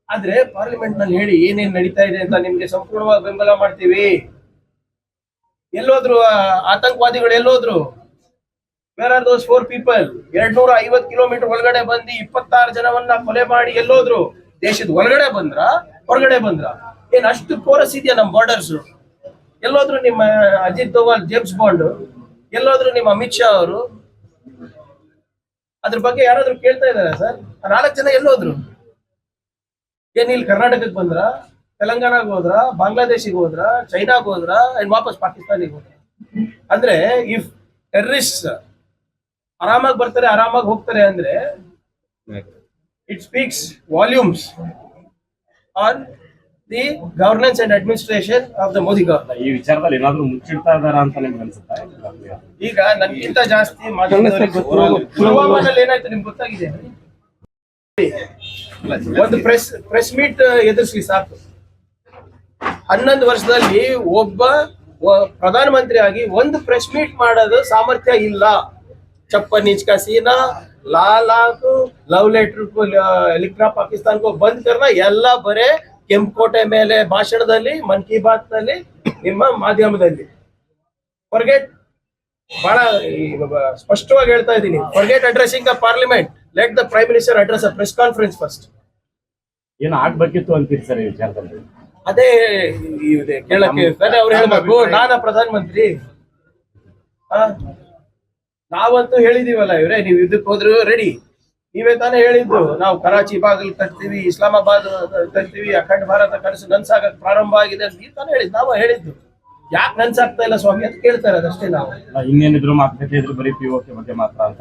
ಆದ್ರೆ ಪಾರ್ಲಿಮೆಂಟ್ ನಲ್ಲಿ ಹೇಳಿ ಏನೇನ್ ನಡೀತಾ ಇದೆ ಅಂತ ನಿಮ್ಗೆ ಸಂಪೂರ್ಣವಾಗಿ ಬೆಂಬಲ ಮಾಡ್ತೀವಿ. ಎಲ್ಲೋದ್ರು ಆತಂಕವಾದಿಗಳು ಎಲ್ಲೋದ್ರು? Where are those 4 people? 250 kilometre ಒಳಗಡೆ ಬಂದು 26 ಜನವನ್ನ ಕೊಲೆ ಮಾಡಿ ಎಲ್ಲೋದ್ರು? ದೇಶದ ಒಳಗಡೆ ಬಂದ್ರ ಹೊರಗಡೆ ಬಂದ್ರ? ಏನ್ ಅಷ್ಟು ಪೋರಸ್ ಇದೆಯಾ ನಮ್ ಬಾರ್ಡರ್ಸ್? ಎಲ್ಲೋದ್ರು ನಿಮ್ಮ ಅಜಿತ್ ದೋವಲ್, ಜೇಮ್ಸ್ ಬಾಂಡ್? ಎಲ್ಲೋದ್ರು ನಿಮ್ಮ ಅಮಿತ್ ಶಾ ಅವರು? ಅದ್ರ ಬಗ್ಗೆ ಯಾರಾದ್ರೂ ಕೇಳ್ತಾ ಇದಾರ ಸರ್? 4 ಜನ ಎಲ್ಲೋದ್ರು? ಏನ್ ಇಲ್ಲಿ ಕರ್ನಾಟಕಕ್ಕೆ ಬಂದ್ರ, ತೆಲಂಗಾಣಕ್ಕೆ ಹೋದ್ರ, ಬಾಂಗ್ಲಾದೇಶಿಗೆ ಹೋದ್ರ, ಚೈನಾಗ್ ಹೋದ್ರ, ವಾಪಸ್ ಪಾಕಿಸ್ತಾನಿಗೆ ಹೋದ್ರ? ಅಂದ್ರೆ ಇಫ್ ಟೆರರಿಸ್ಟ್ ಆರಾಮಾಗಿ ಬರ್ತಾರೆ, ಆರಾಮಾಗಿ ಹೋಗ್ತಾರೆ ಅಂದ್ರೆ it speaks volumes on the governance and administration of the Modi government. ಈ ವಿಚಾರದಲ್ಲಿ ಏನಾದ್ರು ಮುಚ್ಚಿಡ್ತಾ ಇದಾರ ಅಂತ ನಿಮ್ಗೆ ಅನ್ಸುತ್ತಾ? ಈಗ ನನ್ಗಿಂತ ಜಾಸ್ತಿ ಪುಲ್ವಾಮಾದಲ್ಲಿ ಏನಾಯ್ತು ನಿಮ್ಗೆ ಗೊತ್ತಾಗಿದೆ? ಒಂದು ಪ್ರೆಸ್ ಮೀಟ್ ಎದುರಿಸ್ಲಿ ಸಾಕು. 11 ವರ್ಷದಲ್ಲಿ ಒಬ್ಬ ಪ್ರಧಾನಮಂತ್ರಿ ಆಗಿ ಒಂದು ಪ್ರೆಸ್ ಮೀಟ್ ಮಾಡೋದು ಸಾಮರ್ಥ್ಯ ಇಲ್ಲ. छप्पन इंच का सीना, लाल आंख, लव लेटर को लिखना, पाकिस्तान को बंद करना, ಎಲ್ಲ ಬರೇ ಕೆಂಪುಕೋಟೆ ಮೇಲೆ ಭಾಷಣದಲ್ಲಿ, ಮನ್ ಕಿ ಬಾತ್ ನಲ್ಲಿ, ನಿಮ್ಮ ಮಾಧ್ಯಮದಲ್ಲಿ. ಫರ್ಗೆಟ್, ಬಹಳ ಸ್ಪಷ್ಟವಾಗಿ ಹೇಳ್ತಾ ಇದ್ದೀನಿ, forget addressing the parliament. Let the prime minister address a press conference first. ಏನು ಆಗ್ಬೇಕಿತ್ತು ಅಂತೀರಿ ಸರ್ ಈ ವಿಚಾರದಲ್ಲಿ? ಅದೇ ಕೇಳಕ್ಕೆ ಅವ್ರು ಹೇಳ್ಬೇಕು, ನಾನಾ ಪ್ರಧಾನಮಂತ್ರಿ? ನಾವಂತೂ ಹೇಳಿದೀವಲ್ಲ ಇವ್ರೆ, ನೀವು ಇದಕ್ಕೆ ಹೋದ್ರು ರೆಡಿ. ನೀವೇ ತಾನೇ ಹೇಳಿದ್ದು, ನಾವು ಕರಾಚಿ ಬಾಗಿಲು ಕಟ್ತೀವಿ, ಇಸ್ಲಾಮಾಬಾದ್ ಕಟ್ತೀವಿ, ಅಖಂಡ ಭಾರತ ಕನಸು ನನ್ಸಾಗಕ್ ಪ್ರಾರಂಭ ಆಗಿದೆ ಅಂತ ತಾನೇ ಹೇಳಿದ್ದು. ನಾವು ಹೇಳಿದ್ದು ಯಾಕೆ ನನ್ಸಾಗ್ತಾ ಇಲ್ಲ ಸ್ವಾಮಿ ಅಂತ ಕೇಳ್ತಾರೆ, ಅದಷ್ಟೇ. ನಾವು ಇನ್ನೇನಿದ್ರು ಮಾತುಕತೆ ಇದ್ರು ಬರೀ POK ಬಗ್ಗೆ ಮಾತ್ರ ಅಂತ